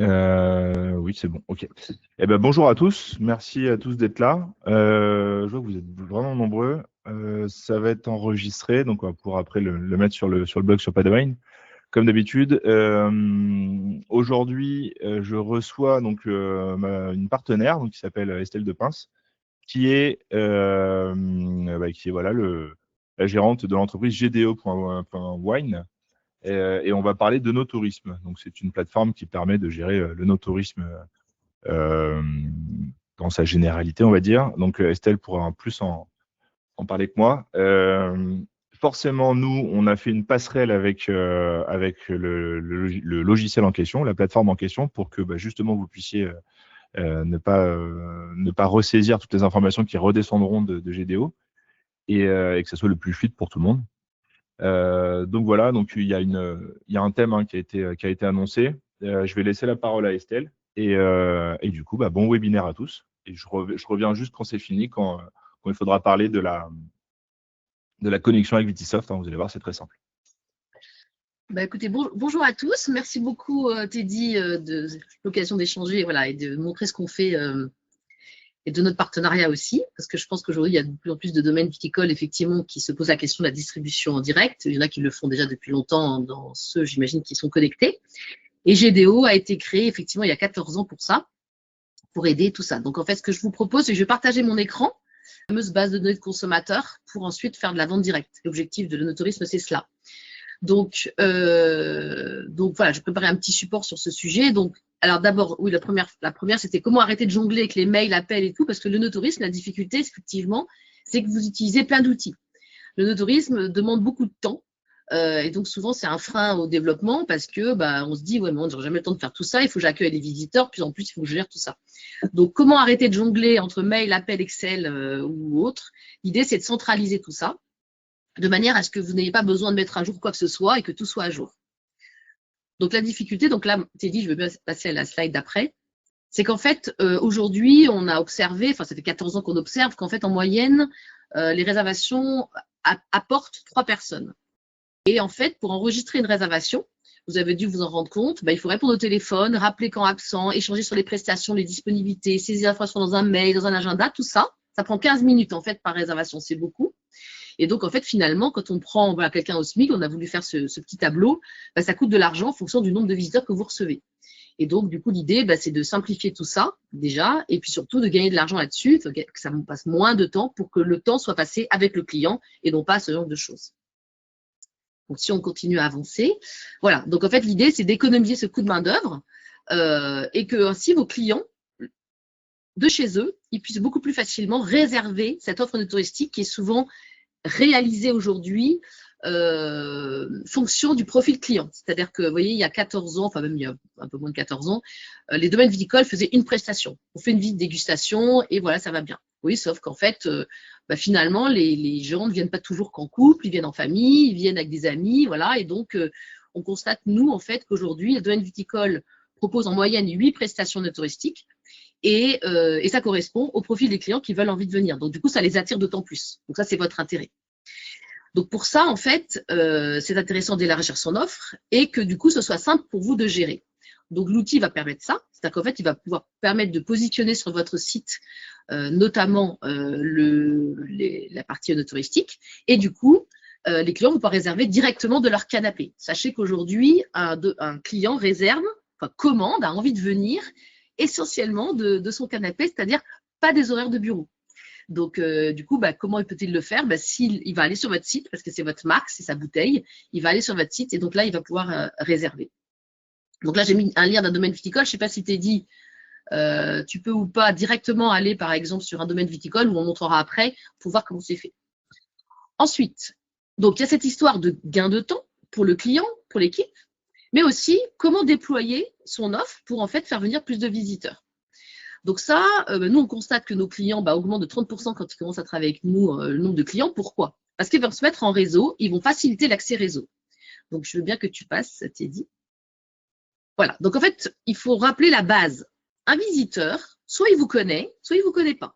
Oui, c'est bon. OK. Eh ben, bonjour à tous. Merci à tous d'être là. Je vois que vous êtes vraiment nombreux. Ça va être enregistré, donc on va pouvoir après le mettre sur le blog sur Padwine. Comme d'habitude, aujourd'hui, je reçois donc une partenaire donc, qui s'appelle Estelle Depince, qui est voilà, la gérante de l'entreprise GDO.wine. Et on va parler de no-tourisme. Donc, c'est une plateforme qui permet de gérer le no-tourisme euh, dans sa généralité, on va dire. Donc, Estelle pourra en plus en parler que moi. Forcément, nous, on a fait une passerelle avec le logiciel en question, la plateforme en question, pour que justement vous puissiez ne pas ressaisir toutes les informations qui redescendront de GDO et que ça soit le plus fluide pour tout le monde. Donc voilà, donc il y a un thème qui a été annoncé. Je vais laisser la parole à Estelle et du coup, bon webinaire à tous. Et je reviens juste quand c'est fini, quand il faudra parler de la connexion avec Vitisoft. Vous allez voir, c'est très simple. Écoutez, bonjour à tous. Merci beaucoup, Teddy, de l'occasion d'échanger et de montrer ce qu'on fait et de notre partenariat aussi, parce que je pense qu'aujourd'hui, il y a de plus en plus de domaines viticoles, effectivement, qui se posent la question de la distribution en direct. Il y en a qui le font déjà depuis longtemps, dans ceux, j'imagine, qui sont connectés. Et GDO a été créé, effectivement, il y a 14 ans pour ça, pour aider tout ça. Donc, en fait, ce que je vous propose, c'est que je vais partager mon écran, la fameuse base de données de consommateurs, pour ensuite faire de la vente directe. L'objectif de l'onotourisme, c'est cela. Donc voilà, je préparais un petit support sur ce sujet. Donc, alors d'abord, oui, la première, c'était comment arrêter de jongler avec les mails, appels et tout, parce que le no-tourisme, la difficulté, effectivement, c'est que vous utilisez plein d'outils. Le no-tourisme demande beaucoup de temps. Et donc souvent c'est un frein au développement parce que on se dit ouais mais on n'aura jamais le temps de faire tout ça, il faut que j'accueille les visiteurs, puis en plus il faut que je gère tout ça. Donc comment arrêter de jongler entre mail, appel, Excel ou autre? L'idée c'est de centraliser tout ça de manière à ce que vous n'ayez pas besoin de mettre à jour quoi que ce soit et que tout soit à jour. Donc la difficulté, donc là, Teddy, je vais passer à la slide d'après, c'est qu'en fait, aujourd'hui, on a observé, ça fait 14 ans qu'on observe qu'en fait, en moyenne, les réservations apportent 3 personnes. Et en fait, pour enregistrer une réservation, vous avez dû vous en rendre compte, il faut répondre au téléphone, rappeler quand absent, échanger sur les prestations, les disponibilités, saisir l'information dans un mail, dans un agenda, tout ça, ça prend 15 minutes en fait par réservation, c'est beaucoup. Et donc, en fait, finalement, quand on prend quelqu'un au SMIC, on a voulu faire ce petit tableau, ça coûte de l'argent en fonction du nombre de visiteurs que vous recevez. Et donc, du coup, l'idée, c'est de simplifier tout ça, déjà, et puis surtout de gagner de l'argent là-dessus, que ça me passe moins de temps pour que le temps soit passé avec le client et non pas ce genre de choses. Donc, si on continue à avancer, voilà. Donc, en fait, l'idée, c'est d'économiser ce coût de main-d'œuvre et que ainsi vos clients, de chez eux, ils puissent beaucoup plus facilement réserver cette offre de touristique qui est souvent réalisé aujourd'hui fonction du profil client. C'est-à-dire que, vous voyez, il y a 14 ans, enfin même il y a un peu moins de 14 ans, les domaines viticoles faisaient une prestation. On fait une visite dégustation et voilà, ça va bien. Oui, sauf qu'en fait, finalement, les gens ne viennent pas toujours qu'en couple, ils viennent en famille, ils viennent avec des amis, voilà. Et donc, on constate, nous, en fait, qu'aujourd'hui, le domaine viticole propose en moyenne 8 prestations de touristiques. Et ça correspond au profil des clients qui veulent envie de venir. Donc, du coup, ça les attire d'autant plus. Donc, ça, c'est votre intérêt. Donc, pour ça, en fait, c'est intéressant d'élargir son offre et que, du coup, ce soit simple pour vous de gérer. Donc, l'outil va permettre ça. C'est-à-dire qu'en fait, il va pouvoir permettre de positionner sur votre site, notamment la partie touristique. Et du coup, les clients vont pouvoir réserver directement de leur canapé. Sachez qu'aujourd'hui, un client réserve, commande, a envie de venir essentiellement de son canapé, c'est-à-dire pas des horaires de bureau. Donc, du coup, comment peut-il le faire? Il va aller sur votre site, parce que c'est votre marque, c'est sa bouteille, il va aller sur votre site et donc là, il va pouvoir réserver. Donc là, j'ai mis un lien d'un domaine viticole. Je ne sais pas si tu dit, tu peux ou pas directement aller, par exemple, sur un domaine viticole, où on montrera après, pour voir comment c'est fait. Ensuite, donc il y a cette histoire de gain de temps pour le client, pour l'équipe, mais aussi comment déployer son offre pour en fait faire venir plus de visiteurs. Donc ça, nous, on constate que nos clients augmentent de 30% quand ils commencent à travailler avec nous, le nombre de clients. Pourquoi? Parce qu'ils vont se mettre en réseau, ils vont faciliter l'accès réseau. Donc, je veux bien que tu passes, Teddy. Voilà. Donc, en fait, il faut rappeler la base. Un visiteur, soit il vous connaît, soit il ne vous connaît pas.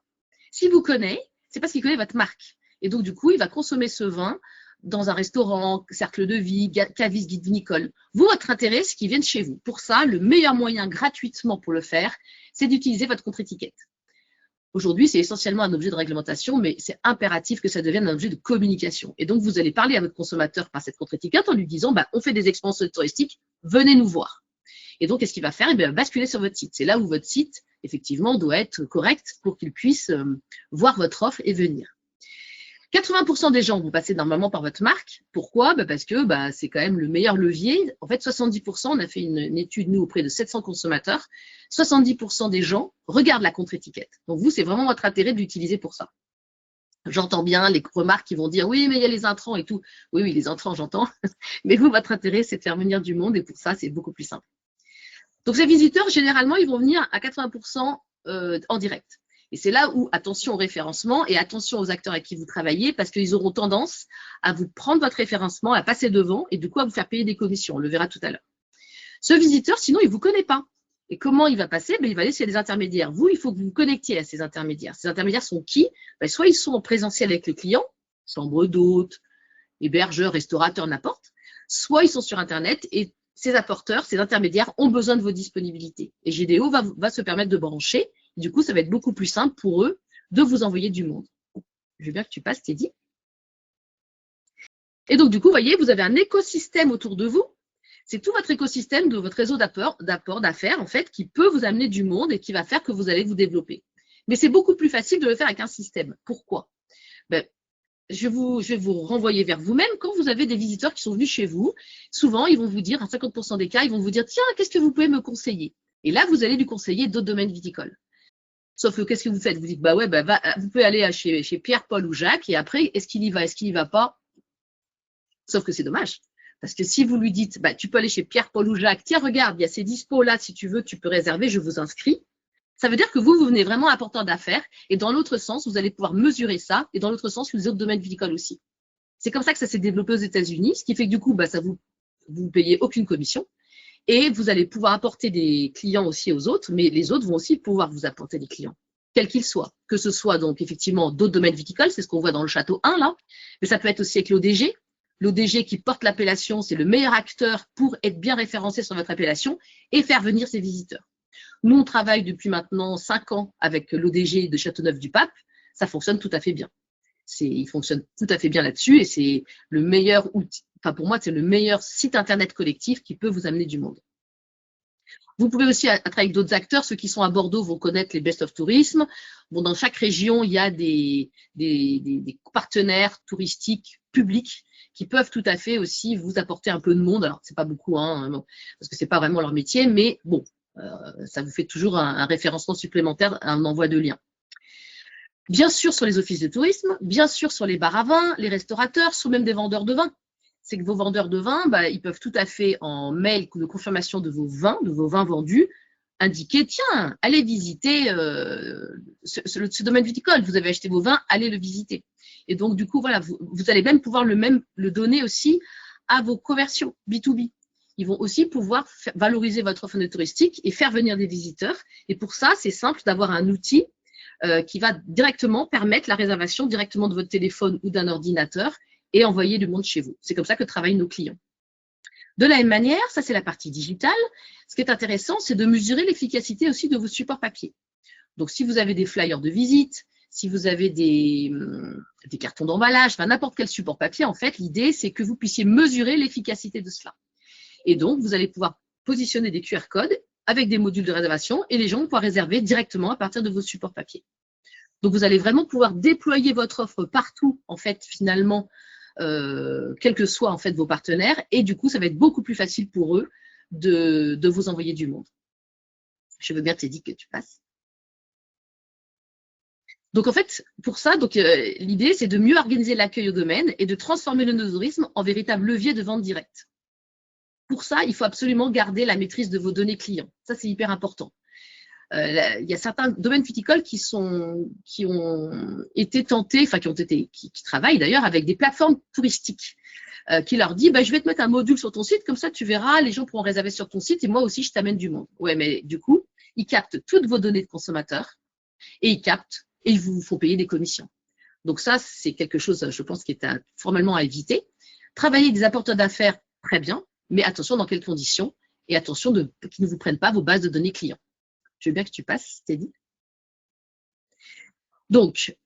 S'il vous connaît, c'est parce qu'il connaît votre marque. Et donc, du coup, il va consommer ce vin dans un restaurant, cercle de vie, caviste, guide vinicole. Vous, votre intérêt, c'est qu'ils viennent chez vous. Pour ça, le meilleur moyen gratuitement pour le faire, c'est d'utiliser votre contre-étiquette. Aujourd'hui, c'est essentiellement un objet de réglementation, mais c'est impératif que ça devienne un objet de communication. Et donc, vous allez parler à votre consommateur par cette contre-étiquette en lui disant, bah, on fait des expériences touristiques, venez nous voir. Et donc, qu'est-ce qu'il va faire? Il va basculer sur votre site. C'est là où votre site, effectivement, doit être correct pour qu'il puisse voir votre offre et venir. 80% des gens vont passer normalement par votre marque. Pourquoi? Parce que c'est quand même le meilleur levier. En fait, 70%, on a fait une étude, nous, auprès de 700 consommateurs, 70% des gens regardent la contre-étiquette. Donc, vous, c'est vraiment votre intérêt de l'utiliser pour ça. J'entends bien les remarques qui vont dire « Oui, mais il y a les intrants et tout. » Oui, les intrants, j'entends. Mais vous, votre intérêt, c'est de faire venir du monde et pour ça, c'est beaucoup plus simple. Donc, ces visiteurs, généralement, ils vont venir à 80% en direct. Et c'est là où, attention au référencement et attention aux acteurs avec qui vous travaillez parce qu'ils auront tendance à vous prendre votre référencement, à passer devant et du coup à vous faire payer des commissions. On le verra tout à l'heure. Ce visiteur, sinon, il ne vous connaît pas. Et comment il va passer? Il va aller chez les intermédiaires. Vous, il faut que vous vous connectiez à ces intermédiaires. Ces intermédiaires sont qui? Soit ils sont en présentiel avec le client, chambre d'hôte, hébergeurs, restaurateurs, n'importe. Soit ils sont sur Internet et ces apporteurs, ces intermédiaires ont besoin de vos disponibilités. Et GDO va se permettre de brancher. Du coup, ça va être beaucoup plus simple pour eux de vous envoyer du monde. Je veux bien que tu passes, Teddy. Et donc, du coup, vous voyez, vous avez un écosystème autour de vous. C'est tout votre écosystème de votre réseau d'apport d'affaires, en fait, qui peut vous amener du monde et qui va faire que vous allez vous développer. Mais c'est beaucoup plus facile de le faire avec un système. Pourquoi? Je vais vous renvoyer vers vous-même. Quand vous avez des visiteurs qui sont venus chez vous, souvent, ils vont vous dire, à 50% des cas, ils vont vous dire, tiens, qu'est-ce que vous pouvez me conseiller? Et là, vous allez lui conseiller d'autres domaines viticoles. Sauf que qu'est-ce que vous faites? Vous dites, vous pouvez aller chez Pierre, Paul ou Jacques, et après, est-ce qu'il y va, est-ce qu'il y va pas? Sauf que c'est dommage. Parce que si vous lui dites, tu peux aller chez Pierre, Paul ou Jacques, tiens, regarde, il y a ces dispos là, si tu veux, tu peux réserver, je vous inscris. Ça veut dire que vous venez vraiment à porteur d'affaires, et dans l'autre sens, vous allez pouvoir mesurer ça, et dans l'autre sens, les autres domaines viticoles aussi. C'est comme ça que ça s'est développé aux États-Unis, ce qui fait que du coup, ça vous payez aucune commission, et vous allez pouvoir apporter des clients aussi aux autres, mais les autres vont aussi pouvoir vous apporter des clients, quels qu'ils soient. Que ce soit donc effectivement d'autres domaines viticoles, c'est ce qu'on voit dans le château 1 là, mais ça peut être aussi avec l'ODG. L'ODG qui porte l'appellation, c'est le meilleur acteur pour être bien référencé sur votre appellation et faire venir ses visiteurs. Nous, on travaille depuis maintenant 5 ans avec l'ODG de Châteauneuf-du-Pape. Ça fonctionne tout à fait bien. Il fonctionne tout à fait bien là-dessus et c'est le meilleur outil. Enfin, pour moi, c'est le meilleur site internet collectif qui peut vous amener du monde. Vous pouvez aussi travailler avec d'autres acteurs. Ceux qui sont à Bordeaux vont connaître les Best of Tourisme. Bon, dans chaque région, il y a des partenaires touristiques publics qui peuvent tout à fait aussi vous apporter un peu de monde. Alors, c'est pas beaucoup, parce que c'est pas vraiment leur métier, mais bon, ça vous fait toujours un référencement supplémentaire, un envoi de liens. Bien sûr sur les offices de tourisme, bien sûr sur les bars à vin, les restaurateurs, sur même des vendeurs de vin. C'est que vos vendeurs de vin, ils peuvent tout à fait, en mail de confirmation de vos vins vendus, indiquer, tiens, allez visiter ce domaine viticole, vous avez acheté vos vins, allez le visiter. Et donc, du coup, voilà, vous allez même pouvoir le donner aussi à vos commerciaux B2B. Ils vont aussi pouvoir valoriser votre offre touristique et faire venir des visiteurs. Et pour ça, c'est simple d'avoir un outil qui va directement permettre la réservation directement de votre téléphone ou d'un ordinateur et envoyer du monde chez vous. C'est comme ça que travaillent nos clients. De la même manière, ça c'est la partie digitale. Ce qui est intéressant, c'est de mesurer l'efficacité aussi de vos supports papier. Donc, si vous avez des flyers de visite, si vous avez des cartons d'emballage, enfin n'importe quel support papier, en fait, l'idée, c'est que vous puissiez mesurer l'efficacité de cela. Et donc, vous allez pouvoir positionner des QR codes avec des modules de réservation et les gens vont pouvoir réserver directement à partir de vos supports papier. Donc, vous allez vraiment pouvoir déployer votre offre partout, en fait, finalement, quels que soient en fait vos partenaires, et du coup, ça va être beaucoup plus facile pour eux de vous envoyer du monde. Je veux bien Teddy que tu passes. Donc en fait, pour ça, l'idée c'est de mieux organiser l'accueil au domaine et de transformer le no-tourisme en véritable levier de vente directe. Pour ça, il faut absolument garder la maîtrise de vos données clients. Ça, c'est hyper important. Il y a certains domaines viticoles qui ont été tentés, enfin qui travaillent d'ailleurs avec des plateformes touristiques qui leur dit je vais te mettre un module sur ton site, comme ça tu verras, les gens pourront réserver sur ton site et moi aussi je t'amène du monde. Ouais, mais du coup, ils captent toutes vos données de consommateurs et ils vous font payer des commissions. Donc ça, c'est quelque chose, je pense, qui est formellement à éviter. Travailler avec des apporteurs d'affaires, très bien, mais attention dans quelles conditions et attention qu'ils ne vous prennent pas vos bases de données clients. Je veux bien que tu passes, Teddy. Donc,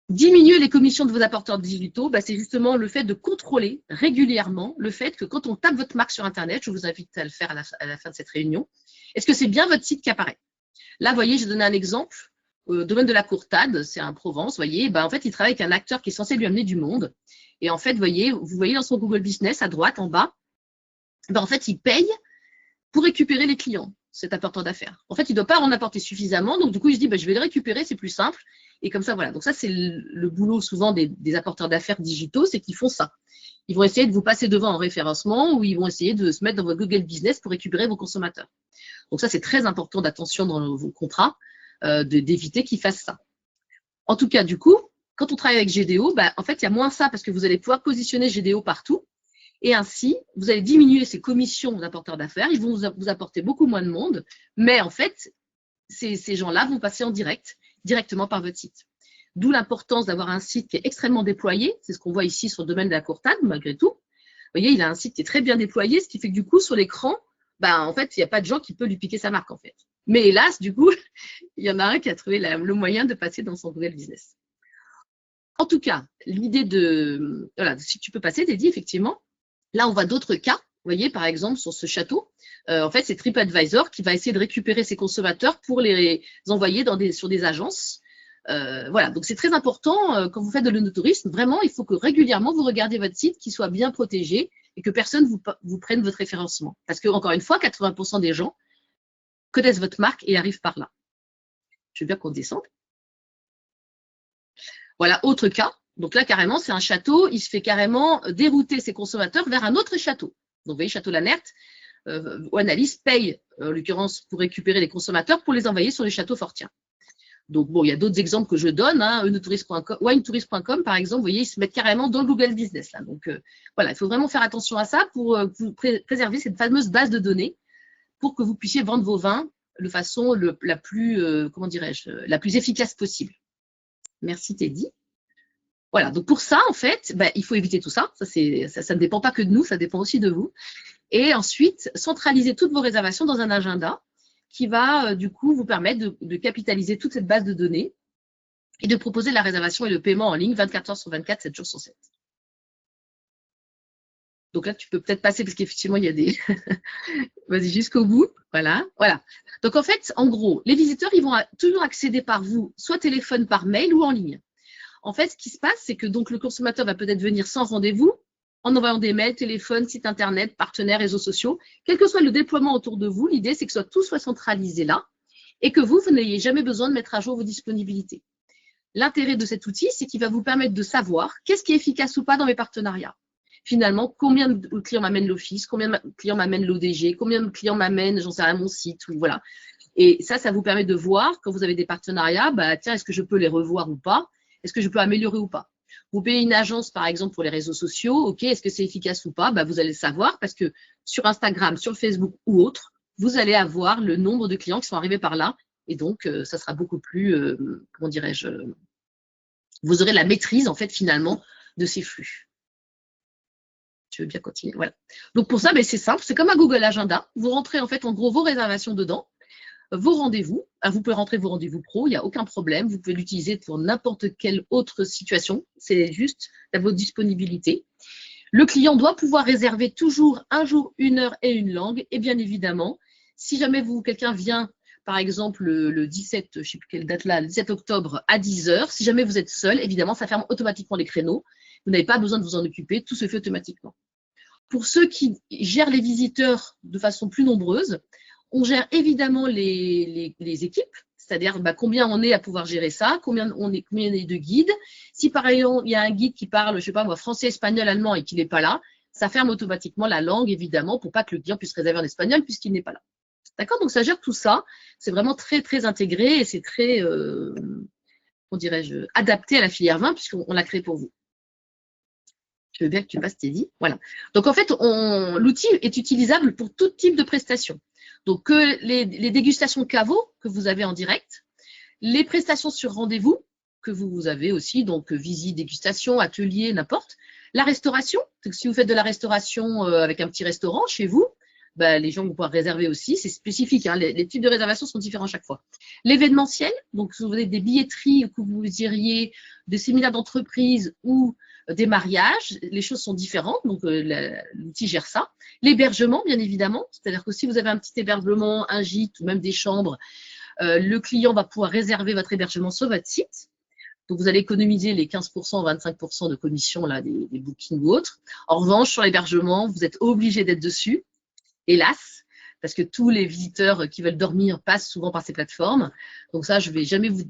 diminuer les commissions de vos apporteurs digitaux, c'est justement le fait de contrôler régulièrement le fait que quand on tape votre marque sur Internet, je vous invite à le faire à la fin de cette réunion, est-ce que c'est bien votre site qui apparaît? Là, vous voyez, j'ai donné un exemple. Domaine de la courtade, c'est un Provence, vous voyez, en fait, il travaille avec un acteur qui est censé lui amener du monde. Et en fait, vous voyez dans son Google Business, à droite, en bas, en fait, il paye pour récupérer les clients, cet apporteur d'affaires. En fait, il ne doit pas en apporter suffisamment, donc du coup, il se dit, je vais les récupérer, c'est plus simple. Et comme ça, voilà. Donc ça, c'est le boulot souvent des apporteurs d'affaires digitaux, c'est qu'ils font ça. Ils vont essayer de vous passer devant en référencement ou ils vont essayer de se mettre dans votre Google Business pour récupérer vos consommateurs. Donc ça, c'est très important d'attention dans vos contrats, d'éviter qu'ils fassent ça. En tout cas, du coup, quand on travaille avec GDO, en fait, il y a moins ça parce que vous allez pouvoir positionner GDO partout. Et ainsi, vous allez diminuer ces commissions d'apporteurs d'affaires. Ils vont vous apporter beaucoup moins de monde. Mais en fait, ces gens-là vont passer en directement par votre site. D'où l'importance d'avoir un site qui est extrêmement déployé. C'est ce qu'on voit ici sur le domaine de la courtade, malgré tout. Vous voyez, il a un site qui est très bien déployé, ce qui fait que du coup, sur l'écran, en fait, il n'y a pas de gens qui peuvent lui piquer sa marque, en fait. Mais hélas, du coup, il y en a un qui a trouvé le moyen de passer dans son Google Business. En tout cas, l'idée de… Voilà, si tu peux passer, Teddy, effectivement. Là, on voit d'autres cas. Vous voyez, par exemple, sur ce château, en fait, c'est TripAdvisor qui va essayer de récupérer ses consommateurs pour les envoyer sur des agences. Voilà, donc c'est très important quand vous faites de l'onotourisme. Vraiment, il faut que régulièrement, vous regardiez votre site, qu'il soit bien protégé et que personne vous prenne votre référencement. Parce que, encore une fois, 80% des gens connaissent votre marque et arrivent par là. Je veux bien qu'on descende. Voilà, autre cas. Donc là, carrément, c'est un château. Il se fait carrément dérouter ses consommateurs vers un autre château. Donc, vous voyez, Château Lanert, Oanalis paye, en l'occurrence, pour récupérer les consommateurs pour les envoyer sur les châteaux fortiens. Donc, bon, il y a d'autres exemples que je donne. Winetourist.com, par exemple, vous voyez, ils se mettent carrément dans le Google Business. Là. Donc, voilà, il faut vraiment faire attention à ça pour préserver cette fameuse base de données pour que vous puissiez vendre vos vins de façon la plus, la plus efficace possible. Merci, Teddy. Voilà, donc pour ça, en fait, il faut éviter tout ça. Ça ne dépend pas que de nous, ça dépend aussi de vous. Et ensuite, centraliser toutes vos réservations dans un agenda qui va, du coup, vous permettre de capitaliser toute cette base de données et de proposer la réservation et le paiement en ligne 24 heures sur 24, 7 jours sur 7. Donc là, tu peux peut-être passer parce qu'effectivement, il y a des… Vas-y, jusqu'au bout. Voilà. Donc en fait, en gros, les visiteurs, ils vont toujours accéder par vous, soit téléphone, par mail ou en ligne. En fait, ce qui se passe, c'est que donc le consommateur va peut-être venir sans rendez-vous, en envoyant des mails, téléphone, site internet, partenaires, réseaux sociaux. Quel que soit le déploiement autour de vous, l'idée, c'est que tout soit centralisé là et que vous n'ayez jamais besoin de mettre à jour vos disponibilités. L'intérêt de cet outil, c'est qu'il va vous permettre de savoir qu'est-ce qui est efficace ou pas dans mes partenariats. Finalement, combien de clients m'amènent l'office, combien de clients m'amènent l'ODG, combien de clients m'amènent, j'en sais rien, mon site, ou voilà. Et ça vous permet de voir, quand vous avez des partenariats, tiens, est-ce que je peux les revoir ou pas? Est-ce que je peux améliorer ou pas? Vous payez une agence, par exemple, pour les réseaux sociaux, ok, est-ce que c'est efficace ou pas? Vous allez le savoir parce que sur Instagram, sur Facebook ou autre, vous allez avoir le nombre de clients qui sont arrivés par là. Et donc, ça sera beaucoup plus, comment dirais-je, vous aurez la maîtrise, en fait, finalement, de ces flux. Je veux bien continuer, voilà. Donc, pour ça, c'est simple, c'est comme un Google Agenda. Vous rentrez, en fait, en gros, vos réservations dedans, vos rendez-vous. Vous pouvez rentrer vos rendez-vous pro, il n'y a aucun problème. Vous pouvez l'utiliser pour n'importe quelle autre situation. C'est juste à votre disponibilité. Le client doit pouvoir réserver toujours un jour, une heure et une langue. Et bien évidemment, si jamais quelqu'un vient, par exemple, le 17, je ne sais plus quelle date là, le 17 octobre à 10h, si jamais vous êtes seul, évidemment, ça ferme automatiquement les créneaux. Vous n'avez pas besoin de vous en occuper, tout se fait automatiquement. Pour ceux qui gèrent les visiteurs de façon plus nombreuse, on gère évidemment les équipes, c'est-à-dire combien on est à pouvoir gérer ça, combien on est de guides. Si par exemple, il y a un guide qui parle, je sais pas moi, français, espagnol, allemand et qu'il n'est pas là, ça ferme automatiquement la langue, évidemment, pour pas que le client puisse réserver en espagnol puisqu'il n'est pas là. D'accord? Donc, ça gère tout ça. C'est vraiment très, très intégré et c'est très, comment dirais-je, adapté à la filière vin puisqu'on l'a créé pour vous. Je veux bien que tu passes, Teddy. Voilà. Donc, en fait, l'outil est utilisable pour tout type de prestations. Donc, que les dégustations caveau que vous avez en direct, les prestations sur rendez-vous que vous avez aussi, donc visite, dégustation, atelier, n'importe, La restauration, si vous faites de la restauration avec un petit restaurant chez vous, bah, les gens vont pouvoir réserver aussi. C'est spécifique, hein, les types de réservation sont différents chaque fois. L'événementiel, donc si vous avez des billetteries, que vous iriez, des séminaires d'entreprise ou des mariages, les choses sont différentes, donc l'outil gère ça. L'hébergement, bien évidemment, c'est-à-dire que si vous avez un petit hébergement, un gîte ou même des chambres, le client va pouvoir réserver votre hébergement sur votre site. Donc, vous allez économiser les 15%, 25% de commission là, des bookings ou autres. En revanche, sur l'hébergement, vous êtes obligé d'être dessus, hélas, parce que tous les visiteurs qui veulent dormir passent souvent par ces plateformes. Donc ça, je ne vais jamais vous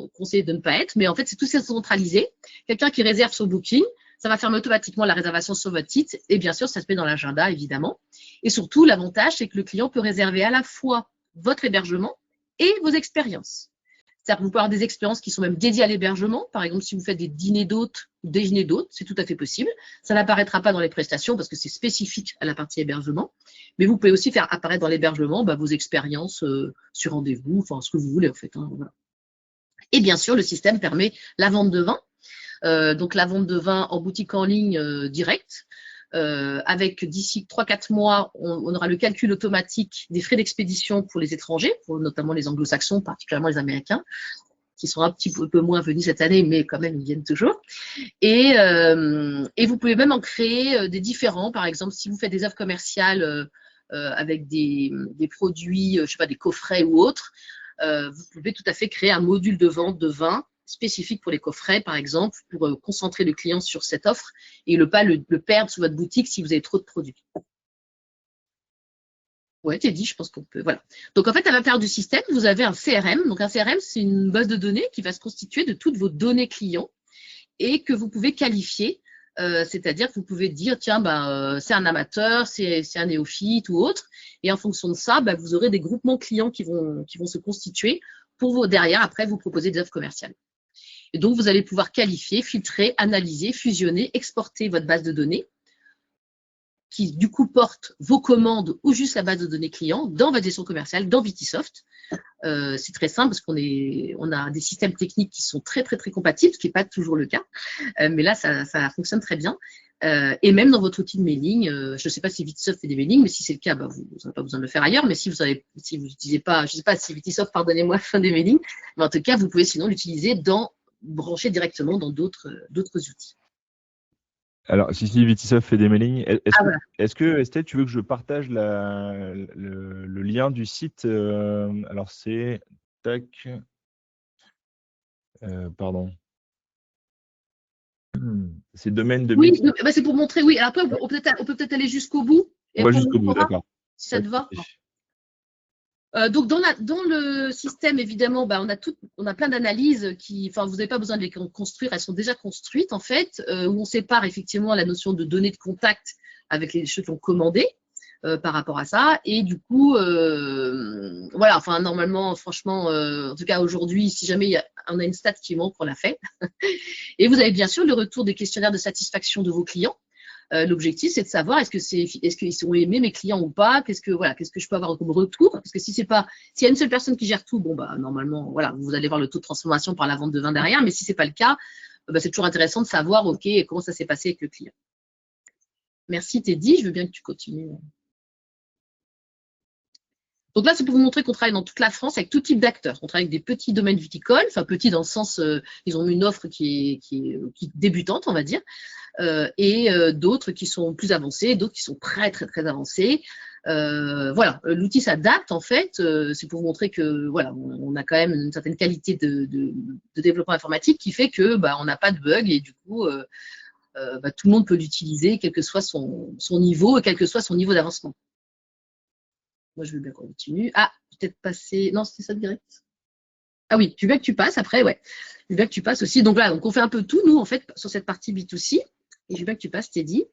conseiller de ne pas être, mais en fait, c'est tout centralisé. Quelqu'un qui réserve sur Booking, ça va fermer automatiquement la réservation sur votre site, et bien sûr, ça se met dans l'agenda, évidemment. Et surtout, l'avantage, c'est que le client peut réserver à la fois votre hébergement et vos expériences. C'est-à-dire que vous pouvez avoir des expériences qui sont même dédiées à l'hébergement. Par exemple, si vous faites des dîners d'hôtes ou déjeuners d'hôtes, c'est tout à fait possible. Ça n'apparaîtra pas dans les prestations parce que c'est spécifique à la partie hébergement. Mais vous pouvez aussi faire apparaître dans l'hébergement vos expériences sur rendez-vous, enfin ce que vous voulez en fait. Hein, voilà. Et bien sûr, le système permet la vente de vin. Donc la vente de vin en boutique en ligne directe. Avec d'ici 3-4 mois, on aura le calcul automatique des frais d'expédition pour les étrangers, pour notamment les anglo-saxons, particulièrement les américains, qui sont un petit peu moins venus cette année, mais quand même, ils viennent toujours. Et vous pouvez même en créer des différents. Par exemple, si vous faites des offres commerciales avec des produits, je sais pas, des coffrets ou autres, vous pouvez tout à fait créer un module de vente de vin spécifique pour les coffrets, par exemple, pour concentrer le client sur cette offre et ne pas le perdre sur votre boutique si vous avez trop de produits. Ouais, t'es dit, je pense qu'on peut. Voilà. Donc, en fait, à l'intérieur du système, vous avez un CRM. Donc, un CRM, c'est une base de données qui va se constituer de toutes vos données clients et que vous pouvez qualifier. C'est-à-dire que vous pouvez dire, tiens, c'est un amateur, c'est un néophyte ou autre. Et en fonction de ça, vous aurez des groupements clients qui vont se constituer pour derrière, après, vous proposer des offres commerciales. Et donc, vous allez pouvoir qualifier, filtrer, analyser, fusionner, exporter votre base de données qui, du coup, porte vos commandes ou juste la base de données client dans votre gestion commerciale, dans Vitisoft. C'est très simple parce on a des systèmes techniques qui sont très, très, très compatibles, ce qui n'est pas toujours le cas. Mais là, ça fonctionne très bien. Et même dans votre outil de mailing, je ne sais pas si Vitisoft fait des mailings, mais si c'est le cas, vous n'avez pas besoin de le faire ailleurs. Mais si vous n'utilisez pas, je ne sais pas si Vitisoft, pardonnez-moi, fait des mailings, mais en tout cas, vous pouvez sinon l'utiliser brancher directement dans d'autres outils. Alors, si Vitisoft fait des mailings, Voilà. est-ce que Estelle, tu veux que je partage le lien du site alors, c'est tac. Pardon. C'est domaine de Oui, c'est pour montrer, oui. Après, on peut peut-être aller jusqu'au bout. On va jusqu'au bout, d'accord. Si ça te va. Donc, dans le système, évidemment, on a plein d'analyses vous n'avez pas besoin de les construire, elles sont déjà construites, en fait, où on sépare effectivement la notion de données de contact avec les choses qui ont commandé par rapport à ça. Et du coup, voilà, enfin, normalement, franchement, en tout cas aujourd'hui, si jamais on a une stat qui manque, on l'a fait. Et vous avez bien sûr le retour des questionnaires de satisfaction de vos clients. L'objectif, c'est de savoir est-ce qu'ils sont aimés mes clients ou pas, qu'est-ce que je peux avoir comme retour, parce que s'il y a une seule personne qui gère tout, normalement, voilà, vous allez voir le taux de transformation par la vente de vin derrière, mais si c'est pas le cas, c'est toujours intéressant de savoir, ok, comment ça s'est passé avec le client. Merci Teddy, je veux bien que tu continues. Donc là, c'est pour vous montrer qu'on travaille dans toute la France avec tout type d'acteurs. On travaille avec des petits domaines viticoles, enfin petits dans le sens, ils ont une offre qui est débutante, on va dire, et d'autres qui sont plus avancés, d'autres qui sont très, très, très avancés. Voilà, l'outil s'adapte en fait, c'est pour vous montrer que voilà, on a quand même une certaine qualité de développement informatique qui fait que on n'a pas de bug et du coup, tout le monde peut l'utiliser, quel que soit son niveau et quel que soit son niveau d'avancement. Moi, je veux bien qu'on continue. Ah, peut-être passer. Non, c'était ça direct. Ah oui, je veux bien que tu passes après, ouais. Je veux bien que tu passes aussi. Donc là, on fait un peu tout, nous, en fait, sur cette partie B2C. Et je veux bien que tu passes, Teddy.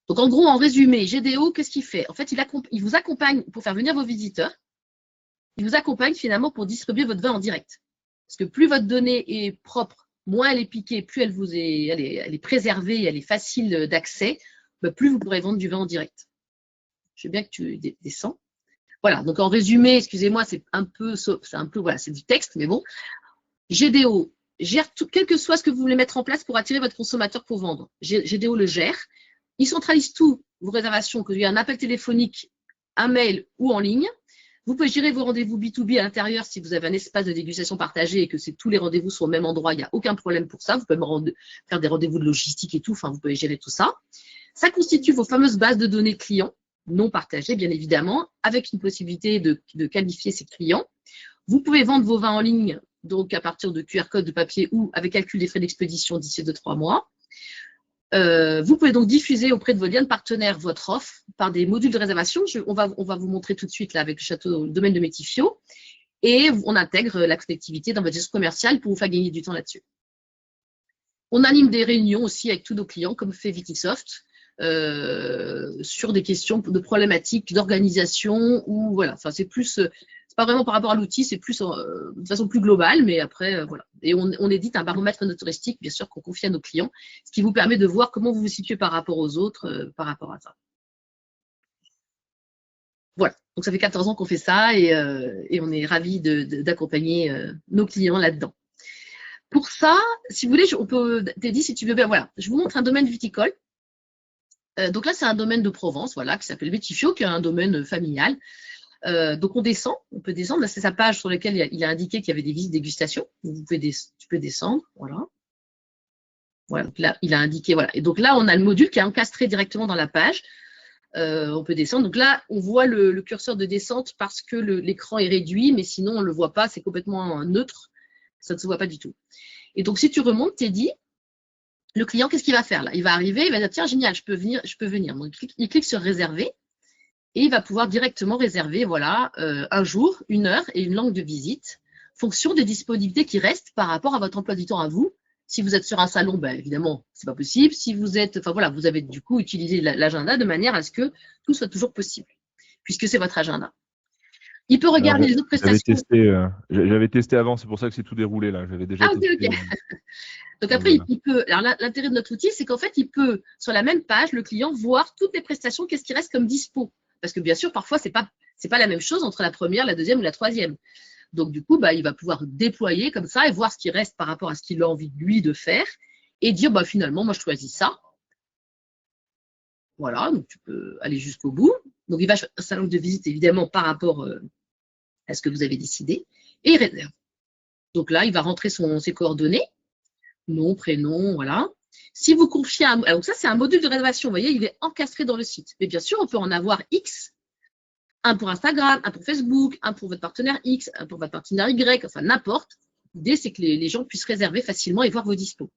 Donc, en gros, en résumé, GDO, qu'est-ce qu'il fait? En fait, il vous accompagne pour faire venir vos visiteurs. Il vous accompagne finalement pour distribuer votre vin en direct. Parce que plus votre donnée est propre, moins elle est piquée, plus elle est préservée, elle est facile d'accès, plus vous pourrez vendre du vin en direct. Je veux bien que tu descends. Voilà, donc en résumé, excusez-moi, c'est un peu, voilà, c'est du texte, mais bon. GDO, gère tout, quel que soit ce que vous voulez mettre en place pour attirer votre consommateur pour vendre. GDO le gère. Il centralise tout, vos réservations, que vous ayez un appel téléphonique, un mail ou en ligne. Vous pouvez gérer vos rendez-vous B2B à l'intérieur si vous avez un espace de dégustation partagé et que tous les rendez-vous sont au même endroit, il n'y a aucun problème pour ça. Vous pouvez faire des rendez-vous de logistique et tout, enfin, vous pouvez gérer tout ça. Ça constitue vos fameuses bases de données clients, non partagées, bien évidemment, avec une possibilité de qualifier ces clients. Vous pouvez vendre vos vins en ligne, donc à partir de QR code de papier ou avec calcul des frais d'expédition d'ici 2-3 mois. Vous pouvez donc diffuser auprès de vos liens de partenaires votre offre par des modules de réservation. On va vous montrer tout de suite là avec le domaine de Métifio. Et on intègre la connectivité dans votre gestion commerciale pour vous faire gagner du temps là-dessus. On anime des réunions aussi avec tous nos clients, comme fait Vitisoft, sur des questions de problématiques d'organisation ou voilà. Enfin, c'est plus, c'est pas vraiment par rapport à l'outil, c'est plus de façon plus globale, mais après voilà. Et on édite un baromètre touristique, bien sûr, qu'on confie à nos clients, ce qui vous permet de voir comment vous vous situez par rapport aux autres, par rapport à ça. Voilà. Donc ça fait 14 ans qu'on fait ça et on est ravis d'accompagner nos clients là-dedans. Pour ça, si vous voulez, on peut, Teddy, si tu veux bien, voilà, je vous montre un domaine viticole. Donc là, c'est un domaine de Provence, voilà, qui s'appelle Métifio, qui est un domaine familial. Donc on peut descendre. Là, c'est sa page sur laquelle il a indiqué qu'il y avait des visites dégustation. Tu peux descendre, voilà. Voilà, donc là, il a indiqué, voilà. Et donc là, on a le module qui est encastré directement dans la page. On peut descendre. Donc là, on voit le curseur de descente parce que l'écran est réduit, mais sinon, on ne le voit pas, c'est complètement neutre. Ça ne se voit pas du tout. Et donc, si tu remontes, Teddy, le client, qu'est-ce qu'il va faire là? Il va arriver, il va dire, tiens, génial, je peux venir. Donc, il clique sur réserver et il va pouvoir directement réserver, voilà, un jour, une heure et une langue de visite, fonction des disponibilités qui restent par rapport à votre emploi du temps à vous. Si vous êtes sur un salon, ben, évidemment, c'est pas possible. Si vous êtes, enfin voilà, vous avez du coup utilisé l'agenda de manière à ce que tout soit toujours possible, puisque c'est votre agenda. Il peut regarder les autres prestations. J'avais testé avant, c'est pour ça que c'est tout déroulé là. J'avais déjà testé. Ok. Donc après, il peut. Alors l'intérêt de notre outil, c'est qu'en fait, il peut, sur la même page, le client voir toutes les prestations, qu'est-ce qui reste comme dispo. Parce que bien sûr, parfois, c'est pas la même chose entre la première, la deuxième ou la troisième. Donc du coup, bah, il va pouvoir déployer comme ça et voir ce qui reste par rapport à ce qu'il a envie lui de faire et dire bah finalement, moi je choisis ça. Voilà, donc tu peux aller jusqu'au bout. Donc il va choisir sa langue de visite évidemment par rapport à ce que vous avez décidé et il réserve. Donc là, il va rentrer ses coordonnées, nom, prénom, voilà. Si vous confiez un... Alors ça, c'est un module de réservation, vous voyez, il est encastré dans le site. Mais bien sûr, on peut en avoir X, un pour Instagram, un pour Facebook, un pour votre partenaire X, un pour votre partenaire Y, enfin n'importe. L'idée, c'est que les gens puissent réserver facilement et voir vos dispos.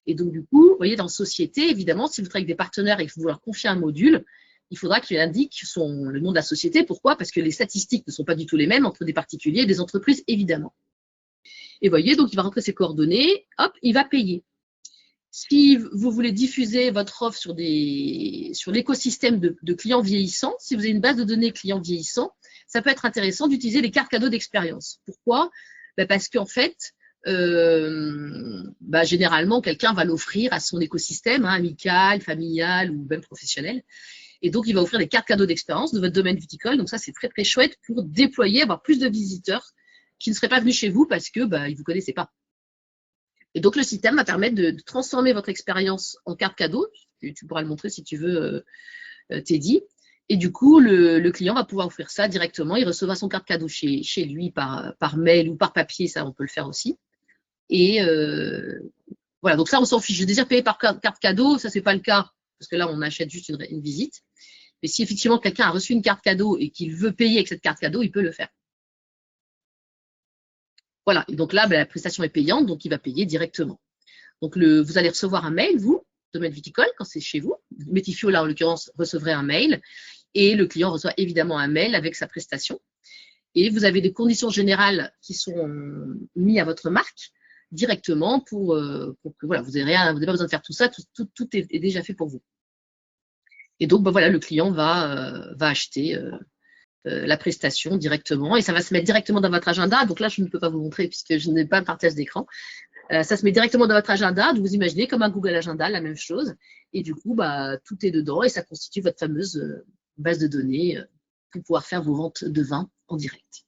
Et donc, du coup, vous voyez, dans société, évidemment, si vous travaillez avec des partenaires et que vous leur confiez un module, il faudra qu'il indique le nom de la société. Pourquoi? Parce que les statistiques ne sont pas du tout les mêmes entre des particuliers et des entreprises, évidemment. Et vous voyez, donc il va rentrer ses coordonnées, hop, il va payer. Si vous voulez diffuser votre offre sur l'écosystème de clients vieillissants, si vous avez une base de données clients vieillissants, ça peut être intéressant d'utiliser les cartes cadeaux d'expérience. Pourquoi? Parce qu'en fait, généralement, quelqu'un va l'offrir à son écosystème, amical, familial ou même professionnel. Et donc, il va offrir des cartes cadeaux d'expérience de votre domaine viticole. Donc ça, c'est très, très chouette pour déployer, avoir plus de visiteurs qui ne seraient pas venus chez vous parce que ils ne vous connaissaient pas. Et donc, le système va permettre de transformer votre expérience en carte cadeau. Tu pourras le montrer si tu veux, Teddy. Et du coup, le client va pouvoir offrir ça directement. Il recevra son carte cadeau chez lui par mail ou par papier. Ça, on peut le faire aussi. Et voilà, donc ça, on s'en fiche. Je désire payer par carte cadeau. Ça, c'est pas le cas parce que là, on achète juste une visite. Mais si effectivement, quelqu'un a reçu une carte cadeau et qu'il veut payer avec cette carte cadeau, il peut le faire. Voilà, et donc là, la prestation est payante, donc il va payer directement. Donc, vous allez recevoir un mail, vous, domaine viticole, quand c'est chez vous. Métifio, là, en l'occurrence, recevrait un mail. Et le client reçoit évidemment un mail avec sa prestation. Et vous avez des conditions générales qui sont mises à votre marque directement pour que voilà, vous n'avez pas besoin de faire tout ça, tout est déjà fait pour vous. Et donc, voilà, le client va acheter la prestation directement et ça va se mettre directement dans votre agenda. Donc là, je ne peux pas vous montrer puisque je n'ai pas de partage d'écran. Ça se met directement dans votre agenda. Donc vous imaginez comme un Google Agenda, la même chose. Et du coup, tout est dedans et ça constitue votre fameuse base de données pour pouvoir faire vos ventes de vin en direct.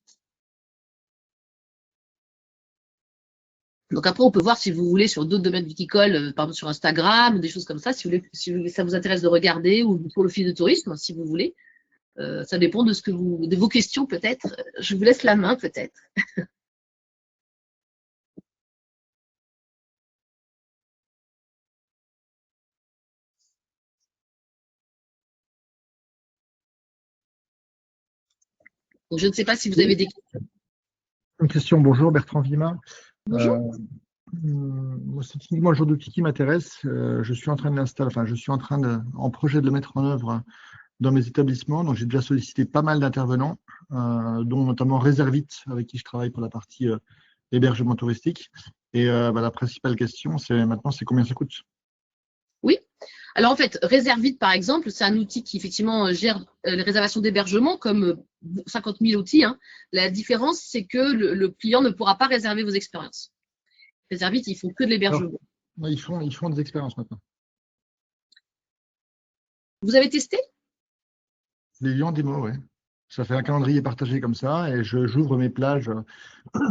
Donc après, on peut voir si vous voulez sur d'autres domaines viticoles, par exemple sur Instagram ou des choses comme ça, si ça vous intéresse de regarder, ou pour le fil de tourisme, si vous voulez. Ça dépend de vos questions peut-être. Je vous laisse la main peut-être. Donc, je ne sais pas si vous avez des questions. Une question, bonjour Bertrand Vima. Bonjour. C'est typiquement le genre d'outil qui m'intéresse. Je suis en train de l'installer, enfin je suis en projet de le mettre en œuvre dans mes établissements. Donc j'ai déjà sollicité pas mal d'intervenants, dont notamment Reservit, avec qui je travaille pour la partie hébergement touristique. Et la principale question, c'est maintenant, c'est combien ça coûte? Oui. Alors en fait, Reservit par exemple, c'est un outil qui effectivement gère les réservations d'hébergement comme 50 000 outils. Hein. La différence, c'est que le client ne pourra pas réserver vos expériences. Reservit, ils font que de l'hébergement. Ils font des expériences maintenant. Vous avez testé? Les lieux en démo, oui. Ça fait un calendrier partagé comme ça et j'ouvre mes plages.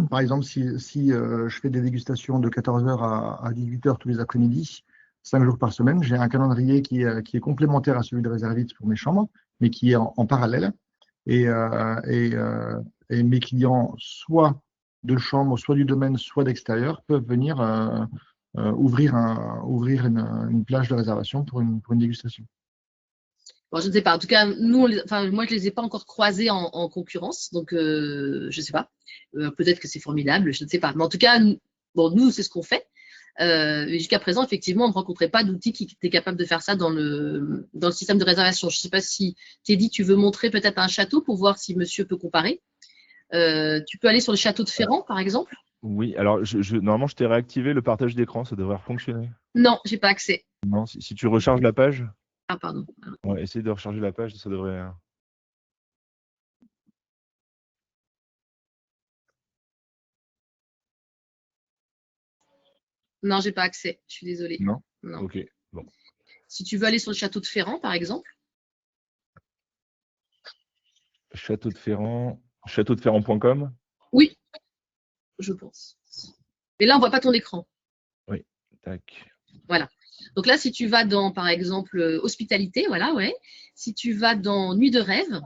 Par exemple, si je fais des dégustations de 14h à 18h tous les après-midi, 5 jours par semaine, j'ai un calendrier qui est complémentaire à celui de Reservit pour mes chambres, mais qui est en parallèle. Et mes clients, soit de chambre, soit du domaine, soit d'extérieur, peuvent venir ouvrir une plage de réservation pour une dégustation. Bon, je ne sais pas. En tout cas, nous, moi, je les ai pas encore croisés en concurrence, donc je ne sais pas. Peut-être que c'est formidable, je ne sais pas. Mais en tout cas, nous, c'est ce qu'on fait. Jusqu'à présent, effectivement, on ne rencontrait pas d'outils qui étaient capables de faire ça dans le système de réservation. Je ne sais pas si Teddy, tu veux montrer peut-être un château pour voir si monsieur peut comparer. Tu peux aller sur le château de Ferrand, par exemple. Oui, alors normalement, je t'ai réactivé le partage d'écran, ça devrait fonctionner. Non, j'ai pas accès. Non, si tu recharges la page, Ah, pardon. ouais, essaye de recharger la page, ça devrait. Non, j'ai pas accès. Je suis désolée. Non? Non. Ok, bon. Si tu veux aller sur le château de Ferrand, par exemple. Château de Ferrand, châteaudeferrand.com. Oui, je pense. Mais là, on voit pas ton écran. Oui, tac. Voilà. Donc là, si tu vas dans, par exemple, hospitalité, voilà, ouais. Si tu vas dans nuit de rêve,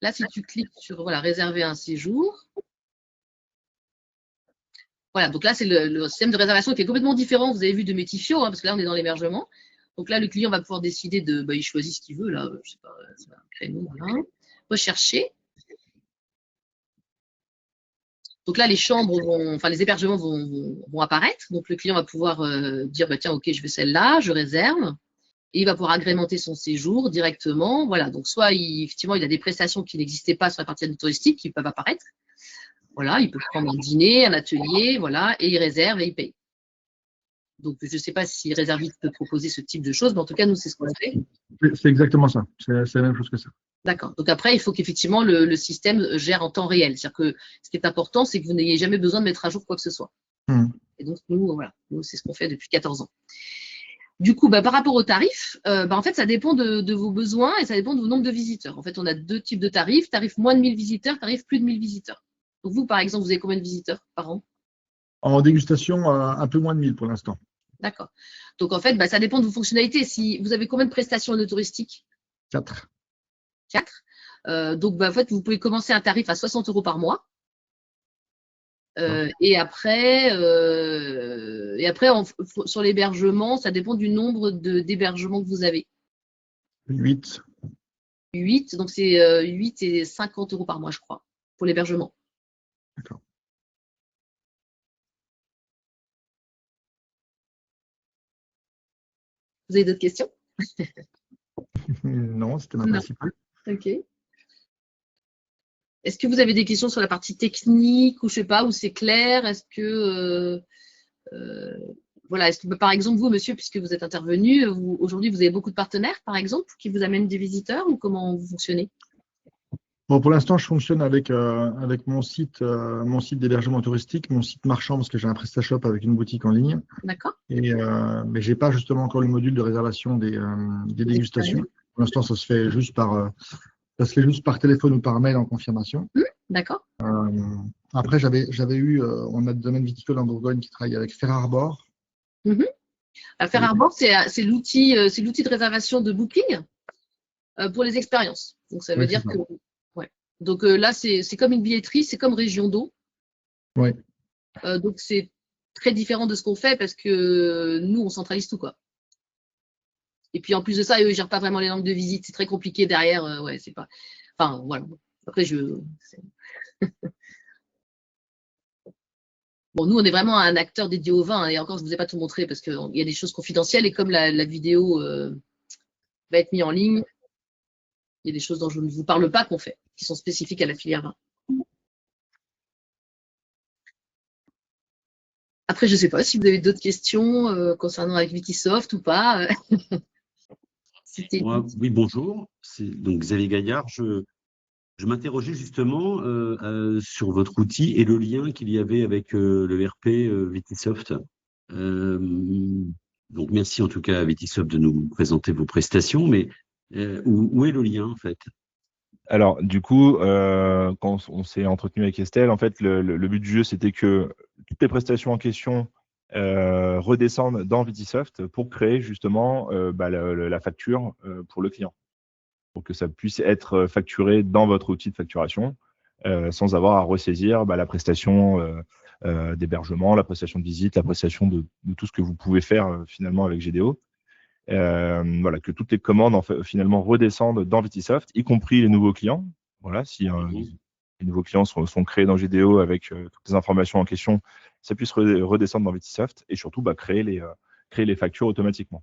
là, si tu cliques sur, voilà, réserver un séjour, voilà, donc là, c'est le système de réservation qui est complètement différent, vous avez vu, de Métifio, hein, parce que là, on est dans l'hébergement. Donc là, le client va pouvoir décider de, il choisit ce qu'il veut, là, je sais pas, c'est un créneau, voilà. Rechercher. Donc là, les chambres les hébergements vont apparaître. Donc le client va pouvoir dire, tiens, ok, je veux celle-là, je réserve. Et il va pouvoir agrémenter son séjour directement. Voilà. Donc soit effectivement, il a des prestations qui n'existaient pas sur la partie touristique qui peuvent apparaître. Voilà, il peut prendre un dîner, un atelier, voilà, et il réserve et il paye. Donc je ne sais pas si Reservit peut proposer ce type de choses, mais en tout cas, nous, c'est ce qu'on fait. C'est exactement ça. C'est la même chose que ça. D'accord. Donc après, il faut qu'effectivement le système gère en temps réel. C'est-à-dire que ce qui est important, c'est que vous n'ayez jamais besoin de mettre à jour quoi que ce soit. Et donc, voilà, nous, c'est ce qu'on fait depuis 14 ans. Du coup, par rapport aux tarifs, en fait, ça dépend de vos besoins et ça dépend de vos nombres de visiteurs. En fait, on a deux types de tarifs. Tarif moins de 1000 visiteurs, tarif plus de 1000 visiteurs. Donc vous, par exemple, vous avez combien de visiteurs par an? En dégustation, un peu moins de 1000 pour l'instant. D'accord. Donc en fait, ça dépend de vos fonctionnalités. Si vous avez combien de prestations touristique? 4. 4. Donc en fait, vous pouvez commencer un tarif à 60 € par mois. Et après, sur l'hébergement, ça dépend du nombre d'hébergements que vous avez. 8. 8, donc c'est 8 et 50 € par mois, je crois, pour l'hébergement. D'accord. Vous avez d'autres questions? Non, c'était ma principale. Ok. Est-ce que vous avez des questions sur la partie technique ou je sais pas, où c'est clair? Est-ce que voilà, est-ce que par exemple vous, monsieur, puisque vous êtes intervenu, aujourd'hui vous avez beaucoup de partenaires, par exemple, qui vous amènent des visiteurs ou comment vous fonctionnez? Bon, pour l'instant, je fonctionne avec mon site d'hébergement touristique, mon site marchand, parce que j'ai un PrestaShop avec une boutique en ligne. D'accord. Mais j'ai pas justement encore le module de réservation des dégustations. Pour l'instant, ça se fait juste par Ça se fait juste par téléphone ou par mail en confirmation. D'accord. Après, on a des domaines viticoles en Bourgogne qui travaillent avec Ferrarbor. Ferrarbor, c'est l'outil de réservation de booking pour les expériences. Donc ça veut dire que Donc là, c'est comme une billetterie, c'est comme Région d'eau. Oui. Donc c'est très différent de ce qu'on fait parce que nous, on centralise tout, quoi. Et puis en plus de ça, eux, ils gèrent pas vraiment les langues de visite, c'est très compliqué derrière. C'est pas. Enfin voilà. Après, Bon, nous, on est vraiment un acteur dédié au vin, et encore, je ne vous ai pas tout montré parce qu'il y a des choses confidentielles, et comme la vidéo va être mise en ligne, il y a des choses dont je ne vous parle pas qu'on fait, qui sont spécifiques à la filière vin. Après, je ne sais pas si vous avez d'autres questions concernant avec Vitisoft ou pas. Oui, bonjour. C'est donc Xavier Gaillard. Je m'interrogeais justement sur votre outil et le lien qu'il y avait avec le RP Vitisoft. Donc, merci en tout cas à Vitisoft de nous présenter vos prestations, mais où est le lien en fait? Alors, du coup, quand on s'est entretenu avec Estelle, en fait, le but du jeu, c'était que toutes les prestations en question redescendent dans Vitisoft pour créer justement la facture pour le client, pour que ça puisse être facturé dans votre outil de facturation sans avoir à ressaisir la prestation d'hébergement, la prestation de visite, la prestation de tout ce que vous pouvez faire finalement avec GDO. Voilà, que toutes les commandes finalement redescendent dans Vitisoft, y compris les nouveaux clients. Voilà, si les nouveaux clients sont créés dans GDO avec toutes les informations en question, ça puisse redescendre dans Vitisoft et surtout créer les factures automatiquement.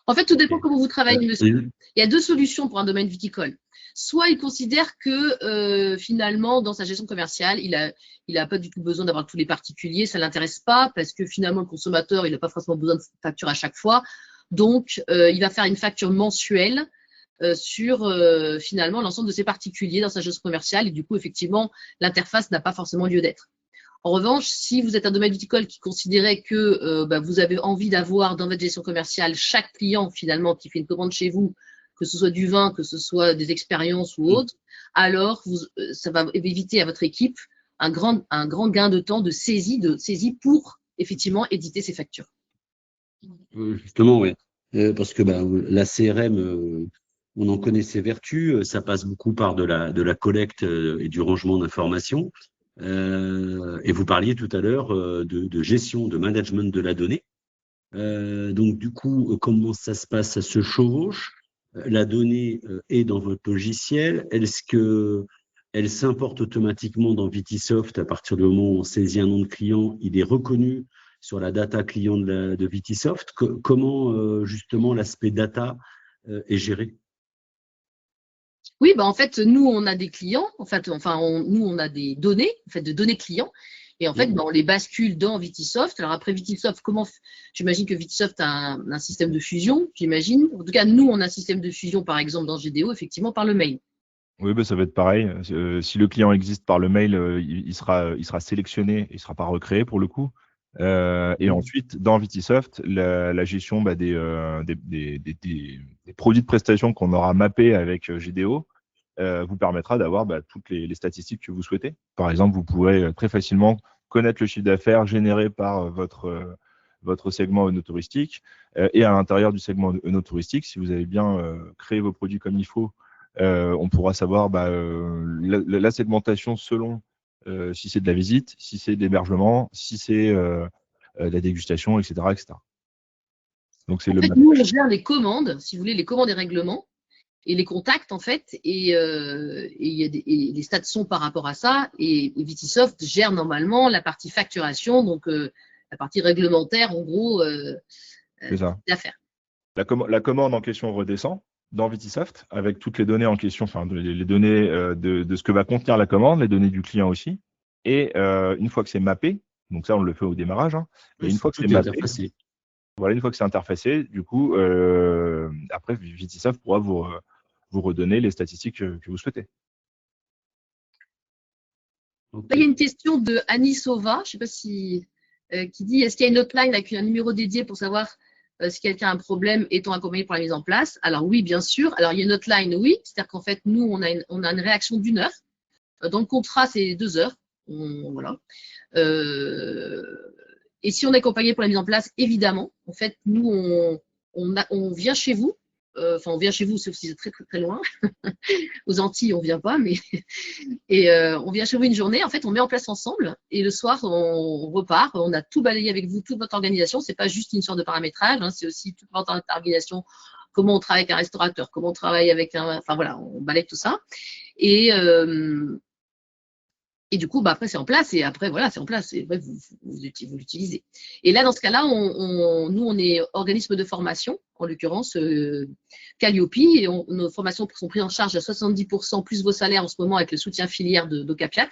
En fait, tout dépend comment vous travaillez, monsieur. Il y a deux solutions pour un domaine viticole. Soit il considère que finalement, dans sa gestion commerciale, il a pas du tout besoin d'avoir tous les particuliers, ça l'intéresse pas parce que finalement, le consommateur, il n'a pas forcément besoin de facture à chaque fois. Donc, il va faire une facture mensuelle sur finalement l'ensemble de ses particuliers dans sa gestion commerciale et du coup, effectivement, l'interface n'a pas forcément lieu d'être. En revanche, si vous êtes un domaine viticole qui considérait que vous avez envie d'avoir dans votre gestion commerciale chaque client finalement qui fait une commande chez vous, que ce soit du vin, que ce soit des expériences ou autre, alors ça va éviter à votre équipe un grand gain de temps de saisie pour effectivement éditer ces factures. Justement, oui. Parce que la CRM, on en connaît ses vertus, ça passe beaucoup par de la collecte et du rangement d'informations. Et vous parliez tout à l'heure de gestion, de management de la donnée. Donc, du coup, comment ça se passe? Ça se chevauche? La donnée est dans votre logiciel. Est-ce qu'elle s'importe automatiquement dans Vitisoft à partir du moment où on saisit un nom de client, il est reconnu sur la data client de Vitisoft? Comment, justement, l'aspect data est géré? Oui, en fait, nous, on a des clients, nous, on a des données, de données clients, et en fait, on les bascule dans Vitisoft. Alors après, Vitisoft, j'imagine que Vitisoft a un système de fusion, j'imagine. En tout cas, nous, on a un système de fusion, par exemple, dans GDO, effectivement, par le mail. Oui, ça va être pareil. Si le client existe par le mail, il sera sélectionné, il ne sera pas recréé pour le coup. Et ensuite, dans Vitisoft, la gestion des produits de prestation qu'on aura mappés avec GDO vous permettra d'avoir toutes les statistiques que vous souhaitez. Par exemple, vous pourrez très facilement connaître le chiffre d'affaires généré par votre segment œnotouristique et à l'intérieur du segment œnotouristique, si vous avez bien créé vos produits comme il faut, on pourra savoir la segmentation selon si c'est de la visite, si c'est de l'hébergement, si c'est la dégustation, etc., etc. Donc, c'est nous, on gère les commandes, si vous voulez, les commandes et règlements, et les contacts, en fait, et les stats sont par rapport à ça, et Vitisoft gère normalement la partie facturation, donc la partie réglementaire, en gros, d'affaires. La commande en question redescend dans Vitisoft avec toutes les données en question, les données de ce que va contenir la commande, les données du client aussi. Et une fois que c'est mappé, donc ça on le fait au démarrage, et une fois que c'est mappé, voilà, une fois que c'est interfacé, du coup, après Vitisoft pourra vous redonner les statistiques que vous souhaitez. Là, il y a une question de Annie Sova, je ne sais pas si qui dit est-ce qu'il y a une hotline avec un numéro dédié pour savoir si quelqu'un a un problème, est-on accompagné pour la mise en place? Alors oui, bien sûr. Alors il y a une hotline, oui. C'est-à-dire qu'en fait, nous, on a une réaction d'1 heure. Dans le contrat, c'est 2 heures. Voilà. Et si on est accompagné pour la mise en place, évidemment, en fait, nous, on vient chez vous. Enfin, on vient chez vous, sauf si c'est très, très, très loin. Aux Antilles, on vient pas, mais on vient chez vous une journée. En fait, on met en place ensemble et le soir, on repart. On a tout balayé avec vous, toute votre organisation. C'est pas juste une sorte de paramétrage, hein, c'est aussi toute votre organisation. Comment on travaille avec un restaurateur, comment on travaille avec un. Enfin voilà, on balaye tout ça. Et du coup, après, c'est en place. Et après, voilà, c'est en place. Et vous l'utilisez. Et là, dans ce cas-là, nous, on est organisme de formation, en l'occurrence, Calliope. Et nos formations sont prises en charge à 70% plus vos salaires en ce moment avec le soutien filière d'Ocapiat.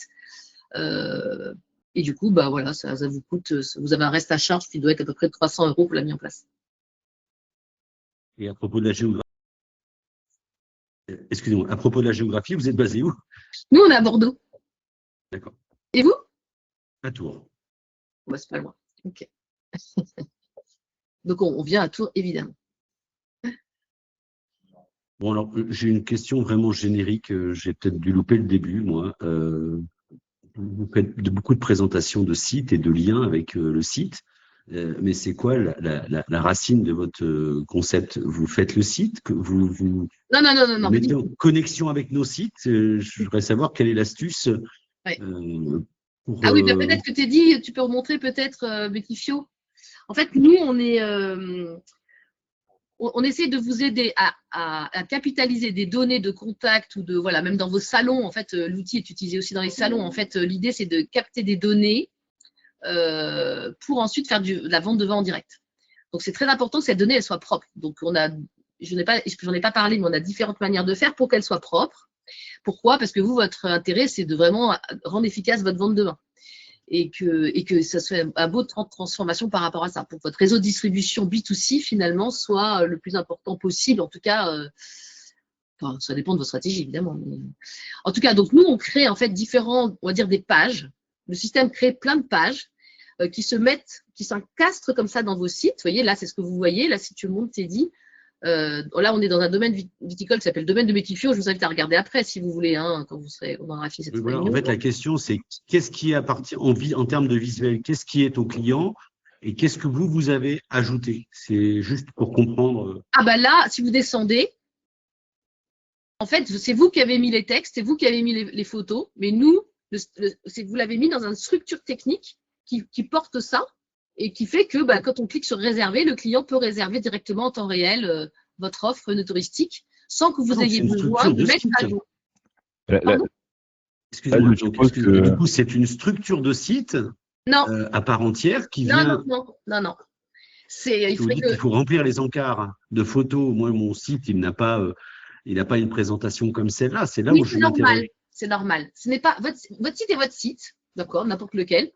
Et du coup, bah voilà, ça vous coûte. Vous avez un reste à charge qui doit être à peu près de 300 € pour la mise en place. Et à propos de la géographie, excusez-moi, à propos de la géographie, vous êtes basé où? Nous, on est à Bordeaux. D'accord. Et vous? À Tours. Bah, c'est pas loin. Ok. Donc, on vient à Tours, évidemment. Bon, alors, j'ai une question vraiment générique. J'ai peut-être dû louper le début, moi. Vous faites beaucoup de présentations de sites et de liens avec le site. Mais c'est quoi la racine de votre concept? Vous faites le site, que vous Non. mettez en connexion avec nos sites. Je voudrais savoir quelle est l'astuce. Ouais. Pour, Ah oui, bah, peut-être que tu peux remontrer peut-être Betifio. En fait, nous, on essaie de vous aider à capitaliser des données de contact ou de voilà, même dans vos salons. En fait, l'outil est utilisé aussi dans les salons. En fait, l'idée c'est de capter des données pour ensuite faire de la vente de vin en direct. Donc, c'est très important que cette donnée elle soit propre. Donc, j'en ai pas parlé, mais on a différentes manières de faire pour qu'elle soit propre. Pourquoi? Parce que vous, votre intérêt, c'est de vraiment rendre efficace votre vente de vin. Et que ça soit un beau transformation par rapport à ça, pour que votre réseau de distribution B2C, finalement, soit le plus important possible. En tout cas, enfin, ça dépend de votre stratégie, évidemment. Mais en tout cas, donc nous, on crée en fait différents, on va dire des pages. Le système crée plein de pages qui s'encastrent comme ça dans vos sites. Vous voyez, là, c'est ce que vous voyez. Là, si tu montes, Teddy, là, on est dans un domaine viticole qui s'appelle le domaine de Betifio. Je vous invite à regarder après si vous voulez, hein, quand on aura fini cette réunion. En fait, la question, c'est qu'est-ce qui est en termes de visuel, qu'est-ce qui est au client et qu'est-ce que vous avez ajouté? C'est juste pour comprendre. Ah bah là, si vous descendez, en fait, c'est vous qui avez mis les textes, c'est vous qui avez mis les photos, mais nous, vous l'avez mis dans une structure technique qui porte ça et qui fait que bah, quand on clique sur réserver, le client peut réserver directement en temps réel votre offre touristique sans que vous ayez besoin de mettre à jour. Excusez-moi, du coup, c'est une structure de site à part entière qui vient. Non. Il faut remplir les encarts de photos. Moi, mon site, il n'a pas une présentation comme celle-là. C'est là où je m'interroge. C'est normal. Ce n'est pas votre site est votre site, d'accord, n'importe lequel.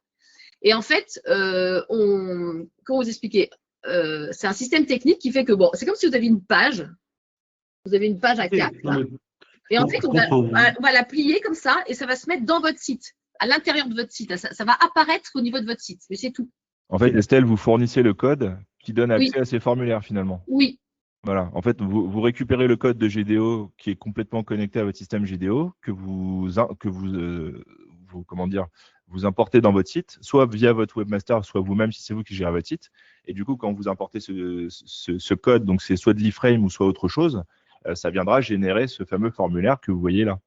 Et en fait, comment vous expliquer, c'est un système technique qui fait que bon, c'est comme si vous aviez une page. Vous avez une page A4. Et en fait, on va la plier comme ça et ça va se mettre dans votre site, à l'intérieur de votre site. Ça va apparaître au niveau de votre site, mais c'est tout. En fait, Estelle, vous fournissez le code qui donne accès à ces formulaires finalement. Oui. Voilà. En fait, vous récupérez le code de GDO qui est complètement connecté à votre système GDO que vous importez dans votre site, soit via votre webmaster, soit vous-même si c'est vous qui gérez votre site. Et du coup, quand vous importez ce code, donc c'est soit de l'e-frame ou soit autre chose, ça viendra générer ce fameux formulaire que vous voyez là.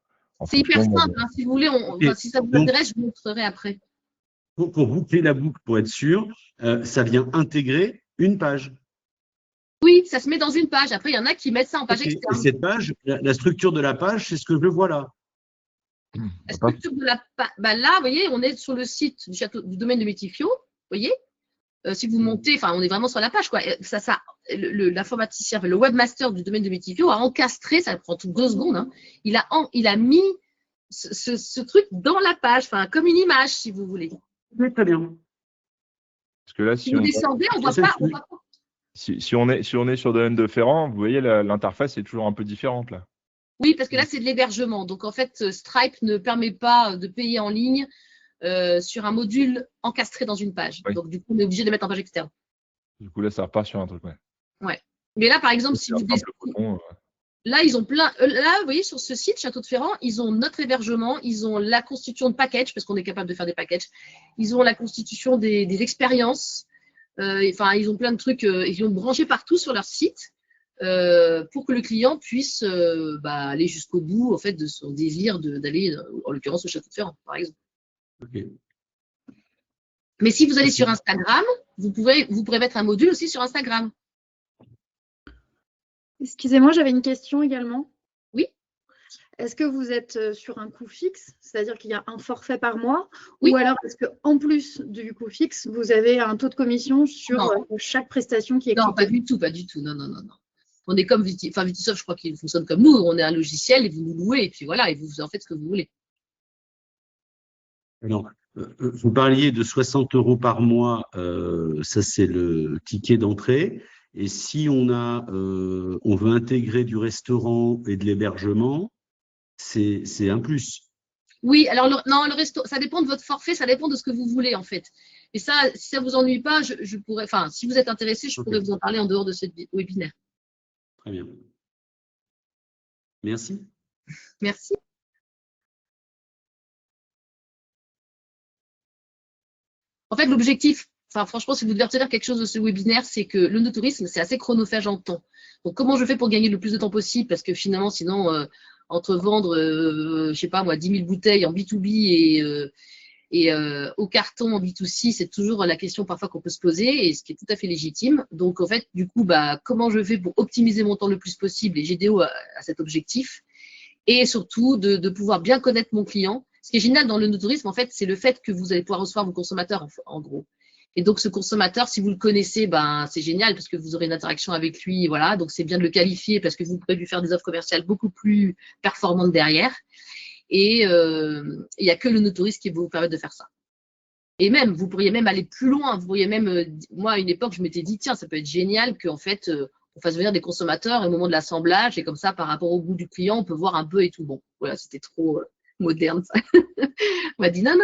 C'est hyper simple. Hein, si vous voulez, si ça vous intéresse, je vous montrerai après. Pour boucler la boucle, pour être sûr, ça vient intégrer une page. Oui, ça se met dans une page. Après, il y en a qui mettent ça en page externe. Et cette page, la structure de la page, c'est ce que je vois là. La structure de la page, là, vous voyez, on est sur le site du domaine de Betifio. Vous voyez, si vous montez, enfin, on est vraiment sur la page, quoi. L'informaticien, le webmaster du domaine de Betifio a encastré, ça prend tout 2 secondes. Hein, il a mis ce truc dans la page, enfin, comme une image, si vous voulez. Oui, très bien. Parce que là, si vous descendez, on voit pas. Si on est sur domaine de Ferrand, vous voyez, l'interface est toujours un peu différente là. Oui, parce que là, c'est de l'hébergement. Donc, en fait, Stripe ne permet pas de payer en ligne sur un module encastré dans une page. Oui. Donc, du coup, on est obligé de le mettre en page externe. Du coup, là, ça repart sur un truc, ouais. Ouais. Mais là, par exemple, si vous là, ils ont plein. Là, vous voyez, sur ce site, Château de Ferrand, ils ont notre hébergement, ils ont la constitution de packages, parce qu'on est capable de faire des packages. Ils ont la constitution des expériences. Enfin, ils ont plein de trucs. Ils ont branché partout sur leur site pour que le client puisse aller jusqu'au bout, en fait, de son désir d'aller, en l'occurrence, au Château de Ferrand, par exemple. Okay. Mais si vous allez sur Instagram, vous pourrez mettre un module aussi sur Instagram. Excusez-moi, j'avais une question également. Oui. Est-ce que vous êtes sur un coût fixe, c'est-à-dire qu'il y a un forfait par mois, oui. Ou alors est-ce qu'en plus du coût fixe, vous avez un taux de commission sur chaque prestation qui est Non, pas du tout, pas du tout. Non. On est comme Vitisoft, je crois qu'il fonctionne comme nous. On est un logiciel et vous nous louez et puis voilà, et vous en faites ce que vous voulez. Alors, vous parliez de 60 € par mois, ça c'est le ticket d'entrée. Et si on veut intégrer du restaurant et de l'hébergement, c'est un plus. Oui, alors le resto, ça dépend de votre forfait, ça dépend de ce que vous voulez en fait. Et ça, si ça vous ennuie pas, je pourrais, enfin, si vous êtes intéressé, je pourrais vous en parler en dehors de ce webinaire. Très bien. Merci. Merci. En fait, l'objectif, franchement, si vous devez retenir quelque chose de ce webinaire, c'est que le no-tourisme, c'est assez chronophage en temps. Donc, comment je fais pour gagner le plus de temps possible? Parce que finalement, sinon, entre vendre, je sais pas moi, 10 000 bouteilles en B2B et au carton en B2C, c'est toujours la question parfois qu'on peut se poser et ce qui est tout à fait légitime. Donc, en fait, du coup, comment je fais pour optimiser mon temps le plus possible? Et GDO a cet objectif. Et surtout, de pouvoir bien connaître mon client. Ce qui est génial dans le no-tourisme, en fait, c'est le fait que vous allez pouvoir recevoir vos consommateurs, en gros. Et donc, ce consommateur, si vous le connaissez, c'est génial parce que vous aurez une interaction avec lui. Voilà, donc c'est bien de le qualifier parce que vous pourrez lui faire des offres commerciales beaucoup plus performantes derrière. Et il n'y a que le no-tourisme qui va vous permettre de faire ça. Et même, vous pourriez même aller plus loin. Vous pourriez même, moi, à une époque, je m'étais dit, tiens, ça peut être génial qu'en fait, on fasse venir des consommateurs au moment de l'assemblage et comme ça, par rapport au goût du client, on peut voir un peu et tout. Bon, voilà, c'était trop moderne, ça. On m'a dit non.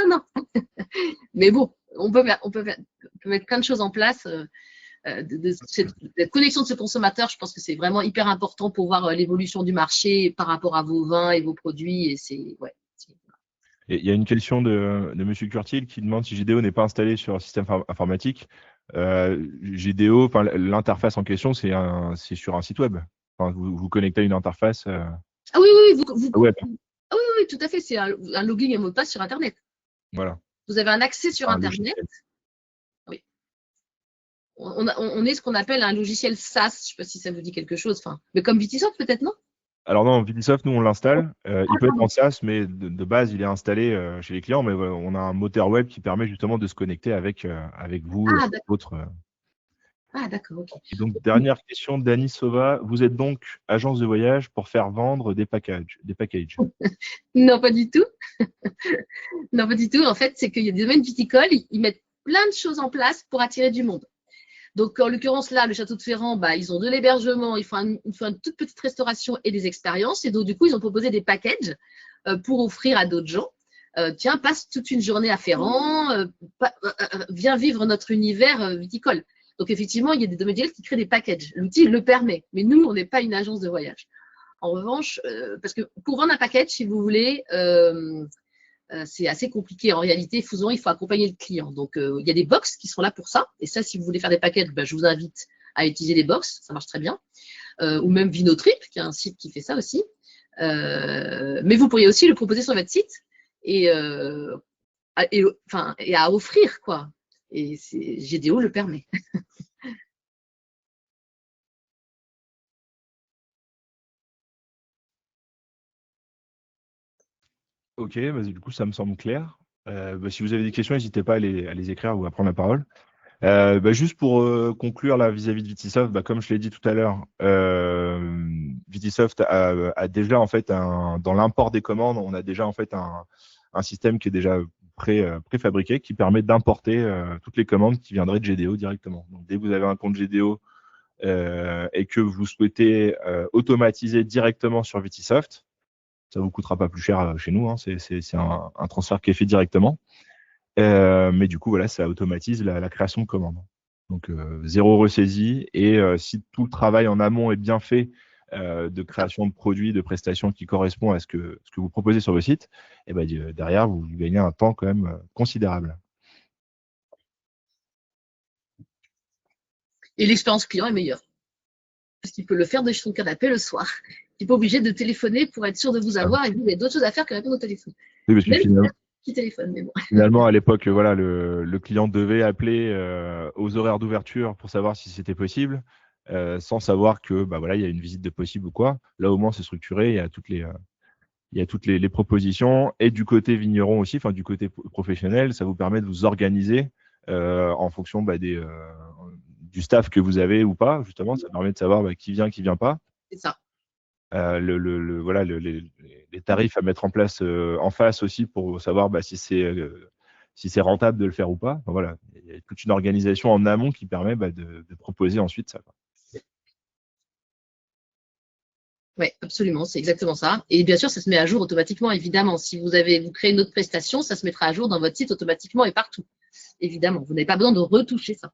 Mais bon, on peut mettre plein de choses en place. Cette connexion de ce consommateur, je pense que c'est vraiment hyper important pour voir l'évolution du marché par rapport à vos vins et vos produits. Et c'est, ouais. Et il y a une question de Monsieur Curtil qui demande si GDO n'est pas installé sur un système informatique. GDO, l'interface en question, c'est sur un site web. Vous connectez à une interface. Ah oui, web. Ah oui, tout à fait. C'est un login et un mot de passe sur Internet. Voilà. Vous avez un accès sur Internet. Oui. On est ce qu'on appelle un logiciel SaaS. Je ne sais pas si ça vous dit quelque chose. Mais comme Vitisoft, peut-être, non? Alors non, Vitisoft, nous, on l'installe. Il peut être en SaaS, mais de base, il est installé chez les clients. Mais on a un moteur web qui permet justement de se connecter avec vous, votre. Ah, d'accord, ok. Et donc, dernière question, Dani Sova. Vous êtes donc agence de voyage pour faire vendre des packages. Non, pas du tout. Non, pas du tout. En fait, c'est qu'il y a des domaines viticoles, ils mettent plein de choses en place pour attirer du monde. Donc, en l'occurrence, là, le Château de Ferrand, ils ont de l'hébergement, ils font une toute petite restauration et des expériences. Et donc, du coup, ils ont proposé des packages pour offrir à d'autres gens. Tiens, passe toute une journée à Ferrand, viens vivre notre univers viticole. Donc, effectivement, il y a des domaines qui créent des packages. L'outil le permet, mais nous, on n'est pas une agence de voyage. En revanche, parce que pour vendre un package, si vous voulez, c'est assez compliqué. En réalité, souvent, il faut accompagner le client. Donc, il y a des box qui sont là pour ça. Et ça, si vous voulez faire des packages, je vous invite à utiliser les box. Ça marche très bien. Ou même Vinotrip, qui est un site qui fait ça aussi. Mais vous pourriez aussi le proposer sur votre site et à offrir, quoi. Et GDO le permet. Ok, du coup, ça me semble clair. Si vous avez des questions, n'hésitez pas à les écrire ou à prendre la parole. Juste pour conclure là vis-à-vis de Vitisoft, comme je l'ai dit tout à l'heure, Vitisoft a déjà en fait dans l'import des commandes, on a déjà en fait un système qui est déjà préfabriqué qui permet d'importer toutes les commandes qui viendraient de GDO directement. Donc dès que vous avez un compte GDO et que vous souhaitez automatiser directement sur Vitisoft, ça vous coûtera pas plus cher chez nous, hein, c'est un transfert qui est fait directement. Mais du coup, voilà, ça automatise la création de commandes. Donc, zéro ressaisie. Et si tout le travail en amont est bien fait, de création de produits, de prestations qui correspond à ce que vous proposez sur vos sites, et ben, derrière, vous gagnez un temps quand même considérable. Et l'expérience client est meilleure. Parce qu'il peut le faire de son canapé le soir. Il n'est pas obligé de téléphoner pour être sûr de vous avoir. Et vous avez d'autres choses à faire que répondre au téléphone. Oui, parce que Même qui téléphone, mais bon. finalement, à l'époque, voilà, le client devait appeler aux horaires d'ouverture pour savoir si c'était possible, sans savoir que bah, voilà, il y a une visite de possible ou quoi. Là, au moins, c'est structuré, il y a toutes les propositions. Et du côté vigneron aussi, enfin du côté professionnel, ça vous permet de vous organiser en fonction du staff que vous avez ou pas. Justement, ça permet de savoir qui vient, qui vient pas. C'est ça. Voilà, les tarifs à mettre en place en face aussi pour savoir si c'est rentable de le faire ou pas. Enfin, voilà, il y a toute une organisation en amont qui permet de proposer ensuite ça. Oui, absolument, c'est exactement ça. Et bien sûr, ça se met à jour automatiquement, évidemment. Si vous créez une autre prestation, ça se mettra à jour dans votre site automatiquement et partout. Évidemment, vous n'avez pas besoin de retoucher ça.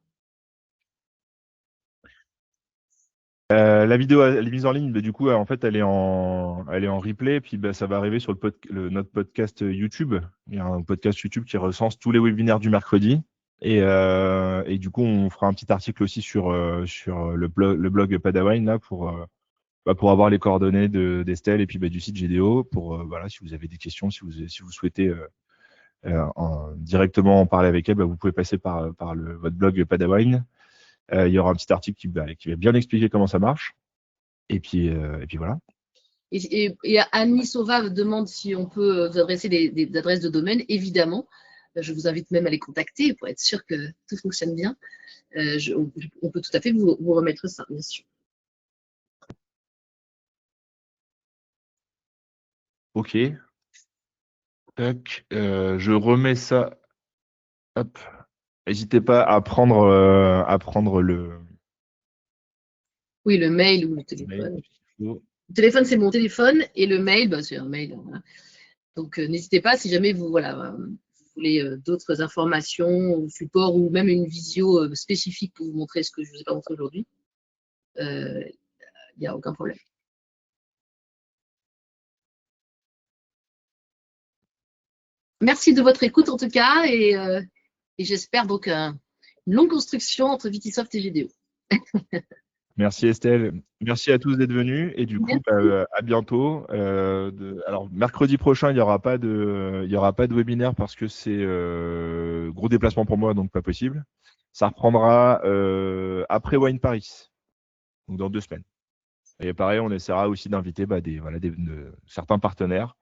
La vidéo, elle est mise en ligne, mais du coup, en fait, elle est en replay, puis ça va arriver sur notre podcast YouTube. Il y a un podcast YouTube qui recense tous les webinaires du mercredi. Et du coup, on fera un petit article aussi sur le blog Padawan là pour avoir les coordonnées d'Estelle et puis du site GDO pour voilà, si vous avez des questions, si vous souhaitez directement en parler avec elle, vous pouvez passer par votre blog Padawan. Il y aura un petit article qui va bien expliquer comment ça marche. Et puis voilà. Et Annie Sauva demande si on peut vous adresser des adresses de domaine. Évidemment, je vous invite même à les contacter pour être sûr que tout fonctionne bien. On peut tout à fait vous remettre ça, bien sûr. Ok. Tac. Je remets ça. Hop. N'hésitez pas à prendre le. Oui, le mail ou le téléphone. Le téléphone, c'est mon téléphone et le mail, c'est un mail. Voilà. Donc, n'hésitez pas si jamais vous voulez d'autres informations ou support ou même une visio spécifique pour vous montrer ce que je ne vous ai pas montré aujourd'hui. Il n'y a aucun problème. Merci de votre écoute en tout cas et j'espère donc une longue construction entre Vitisoft et GDO. Merci Estelle. Merci à tous d'être venus et du coup à bientôt. Alors mercredi prochain il y aura pas de webinaire parce que c'est gros déplacement pour moi donc pas possible. Ça reprendra après Wine Paris, donc dans 2 semaines. Et pareil, on essaiera aussi d'inviter certains partenaires.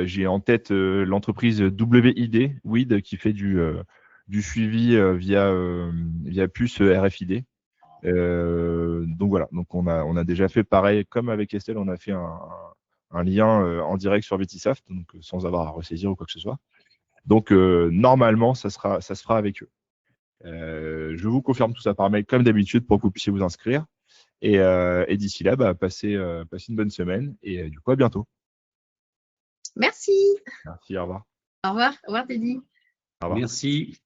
J'ai en tête l'entreprise WID qui fait du suivi via puce RFID. Donc voilà, donc on a déjà fait pareil comme avec Estelle, on a fait un lien en direct sur Vitisoft, donc sans avoir à ressaisir ou quoi que ce soit. Donc normalement, ça se fera avec eux. Je vous confirme tout ça par mail comme d'habitude pour que vous puissiez vous inscrire. Et d'ici là, passez une bonne semaine et du coup à bientôt. Merci. Merci, au revoir. Au revoir Teddy. Au revoir. Merci.